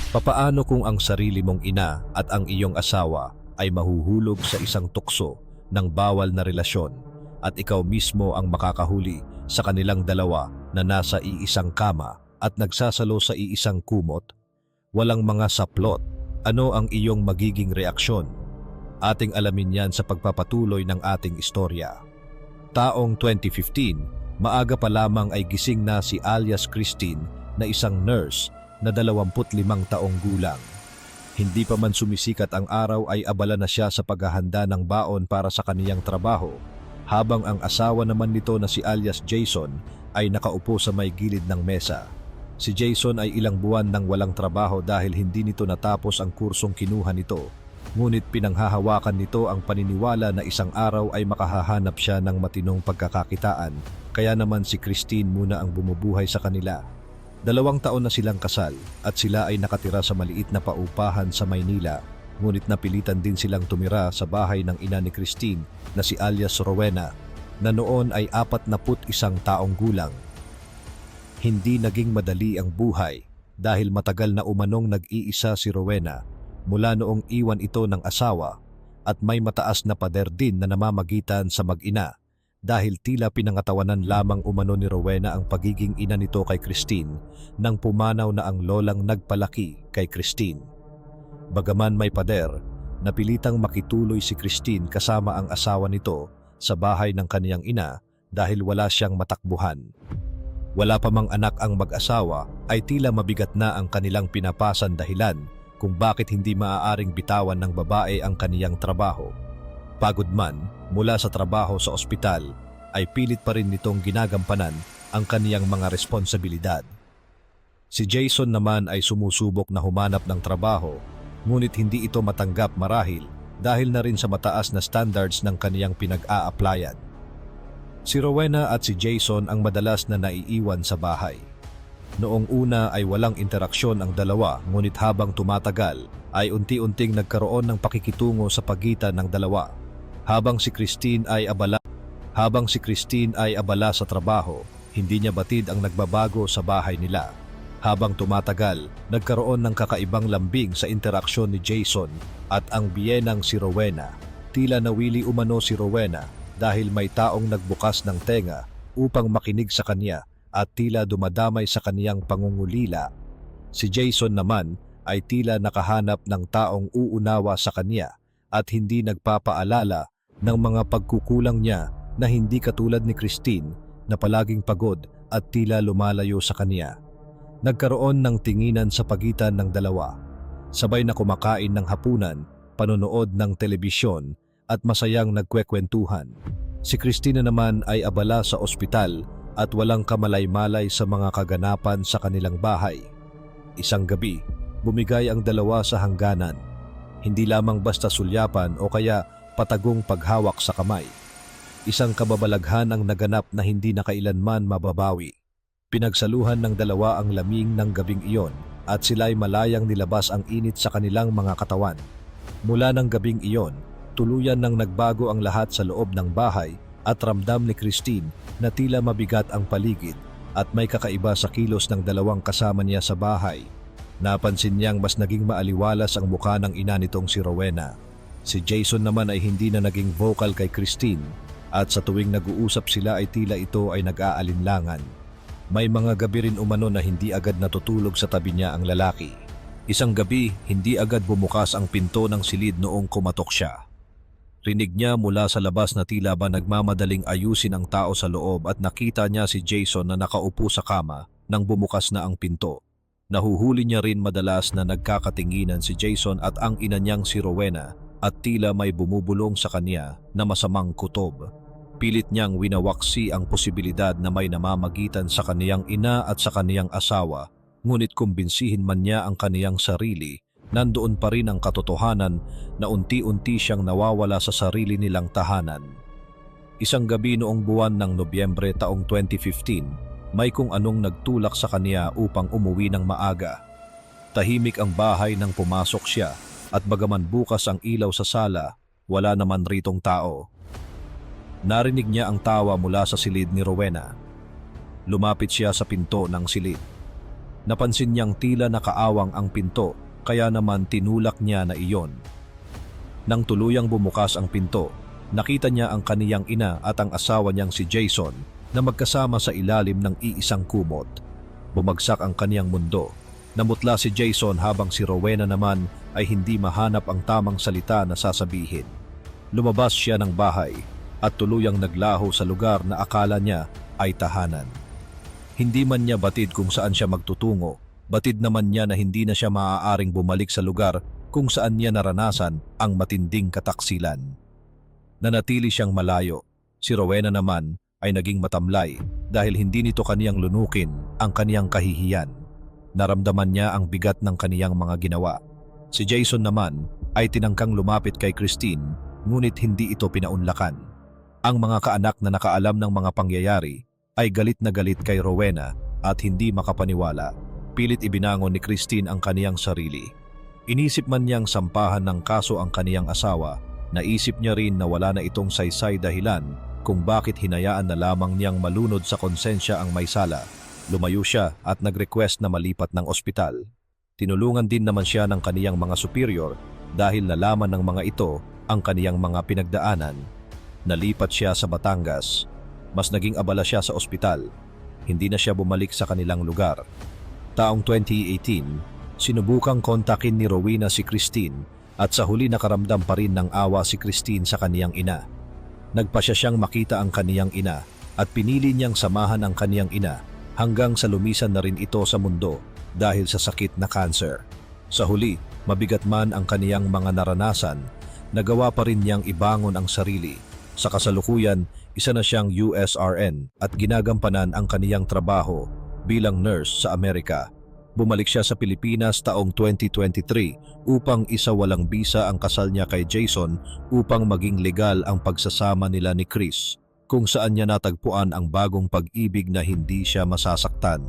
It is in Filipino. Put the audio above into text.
Papaano kung ang sarili mong ina at ang iyong asawa ay mahuhulog sa isang tukso ng bawal na relasyon at ikaw mismo ang makakahuli sa kanilang dalawa na nasa iisang kama at nagsasalo sa iisang kumot? Walang mga saplot. Ano ang iyong magiging reaksyon? Ating alamin yan sa pagpapatuloy ng ating istorya. Taong 2015, maaga pa lamang ay gising na si alias Christine na isang nurse na 25 taong gulang. Hindi pa man sumisikat ang araw ay abala na siya sa paghahanda ng baon para sa kaniyang trabaho, habang ang asawa naman nito na si alias Jason ay nakaupo sa may gilid ng mesa. Si Jason ay ilang buwan nang walang trabaho dahil hindi nito natapos ang kursong kinuha nito, ngunit pinanghahawakan nito ang paniniwala na isang araw ay makahahanap siya ng matinong pagkakakitaan, kaya naman si Christine muna ang bumubuhay sa kanila. 2 taon na silang kasal at sila ay nakatira sa maliit na paupahan sa Maynila, ngunit napilitan din silang tumira sa bahay ng ina ni Christine na si alias Rowena, na noon ay 41 taong gulang. Hindi naging madali ang buhay dahil matagal na umanong nag-iisa si Rowena mula noong iwan ito ng asawa, at may mataas na pader din na namamagitan sa mag-ina dahil tila pinangatawanan lamang umano ni Rowena ang pagiging ina nito kay Christine nang pumanaw na ang lolang nagpalaki kay Christine. Bagaman may pader, napilitang makituloy si Christine kasama ang asawa nito sa bahay ng kaniyang ina dahil wala siyang matakbuhan. Wala pa mang anak ang mag-asawa ay tila mabigat na ang kanilang pinapasan dahilan kung bakit hindi maaaring bitawan ng babae ang kaniyang trabaho. Pagod man mula sa trabaho sa ospital, ay pilit pa rin nitong ginagampanan ang kaniyang mga responsibilidad. Si Jason naman ay sumusubok na humanap ng trabaho, ngunit hindi ito matanggap marahil dahil na rin sa mataas na standards ng kaniyang pinag-a-applyan. Si Rowena at si Jason ang madalas na naiiwan sa bahay. Noong una ay walang interaksyon ang dalawa, ngunit habang tumatagal ay unti-unting nagkaroon ng pakikitungo sa pagitan ng dalawa. Habang si Christine ay abala sa trabaho, hindi niya batid ang nagbabago sa bahay nila. Habang tumatagal, nagkaroon ng kakaibang lambing sa interaksyon ni Jason at ang biyenang si Rowena. Tila nawili umano si Rowena dahil may taong nagbukas ng tenga upang makinig sa kanya at tila dumadamay sa kaniyang pangungulila. Si Jason naman ay tila nakahanap ng taong uunawa sa kanya at hindi nagpapaalala ng mga pagkukulang niya na hindi katulad ni Christine na palaging pagod at tila lumalayo sa kanya. Nagkaroon ng tinginan sa pagitan ng dalawa. Sabay na kumakain ng hapunan, panonood ng telebisyon at masayang nagkwekwentuhan. Si Christina naman ay abala sa ospital at walang kamalay-malay sa mga kaganapan sa kanilang bahay. Isang gabi, bumigay ang dalawa sa hangganan. Hindi lamang basta sulyapan o kaya patagong paghawak sa kamay. Isang kababalaghan ang naganap na hindi na kailanman mababawi. Pinagsaluhan ng dalawa ang lamig ng gabing iyon at sila'y malayang nilabas ang init sa kanilang mga katawan. Mula ng gabing iyon, tuluyan nang nagbago ang lahat sa loob ng bahay at ramdam ni Christine na tila mabigat ang paligid at may kakaiba sa kilos ng dalawang kasama niya sa bahay. Napansin niyang mas naging maaliwalas ang mukha ng ina nitong si Rowena. Si Jason naman ay hindi na naging vocal kay Christine at sa tuwing nag-uusap sila ay tila ito ay nag-aalinlangan. May mga gabi rin umano na hindi agad natutulog sa tabi niya ang lalaki. Isang gabi, hindi agad bumukas ang pinto ng silid noong kumatok siya. Rinig niya mula sa labas na tila ba nagmamadaling ayusin ang tao sa loob at nakita niya si Jason na nakaupo sa kama nang bumukas na ang pinto. Nahuhuli niya rin madalas na nagkakatinginan si Jason at ang ina niyang si Rowena at tila may bumubulong sa kanya na masamang kutob. Pilit niyang winawaksi ang posibilidad na may namamagitan sa kaniyang ina at sa kaniyang asawa, ngunit kumbinsihin man niya ang kaniyang sarili, nandoon pa rin ang katotohanan na unti-unti siyang nawawala sa sarili nilang tahanan. Isang gabi noong buwan ng Nobyembre taong 2015, may kung anong nagtulak sa kaniya upang umuwi ng maaga. Tahimik ang bahay nang pumasok siya at bagaman bukas ang ilaw sa sala, wala naman ritong tao. Narinig niya ang tawa mula sa silid ni Rowena. Lumapit siya sa pinto ng silid. Napansin niyang tila nakaawang ang pinto, kaya naman tinulak niya na iyon. Nang tuluyang bumukas ang pinto, nakita niya ang kaniyang ina at ang asawa niyang si Jason na magkasama sa ilalim ng iisang kumot. Bumagsak ang kaniyang mundo. Namutla si Jason habang si Rowena naman ay hindi mahanap ang tamang salita na sasabihin. Lumabas siya ng bahay at tuluyang naglaho sa lugar na akala niya ay tahanan. Hindi man niya batid kung saan siya magtutungo, batid naman niya na hindi na siya maaaring bumalik sa lugar kung saan niya naranasan ang matinding kataksilan. Nanatili siyang malayo. Si Rowena naman ay naging matamlay dahil hindi nito kaniyang lunukin ang kaniyang kahihiyan. Naramdaman niya ang bigat ng kaniyang mga ginawa. Si Jason naman ay tinangkang lumapit kay Christine, ngunit hindi ito pinaunlakan. Ang mga kaanak na nakaalam ng mga pangyayari ay galit na galit kay Rowena at hindi makapaniwala. Pilit ibinangon ni Christine ang kaniyang sarili. Inisip man niyang sampahan ng kaso ang kaniyang asawa, naisip niya rin na wala na itong saysay dahilan kung bakit hinayaan na lamang niyang malunod sa konsensya ang may sala. Lumayo siya at nag-request na malipat ng ospital. Tinulungan din naman siya ng kaniyang mga superior dahil nalaman ng mga ito ang kaniyang mga pinagdaanan. Nalipat siya sa Batangas. Mas naging abala siya sa ospital. Hindi na siya bumalik sa kanilang lugar. Taong 2018, sinubukang kontakin ni Rowena si Christine at sa huli nakaramdam pa rin ng awa si Christine sa kaniyang ina. Nagpasya siyang makita ang kaniyang ina at pinili niyang samahan ang kaniyang ina hanggang sa lumisan na rin ito sa mundo dahil sa sakit na cancer. Sa huli, mabigat man ang kaniyang mga naranasan, nagawa pa rin niyang ibangon ang sarili. Sa kasalukuyan, isa na siyang USRN at ginagampanan ang kaniyang trabaho bilang nurse sa Amerika. Bumalik siya sa Pilipinas taong 2023 upang isawalang bisa ang kasal niya kay Jason upang maging legal ang pagsasama nila ni Chris, kung saan niya natagpuan ang bagong pag-ibig na hindi siya masasaktan.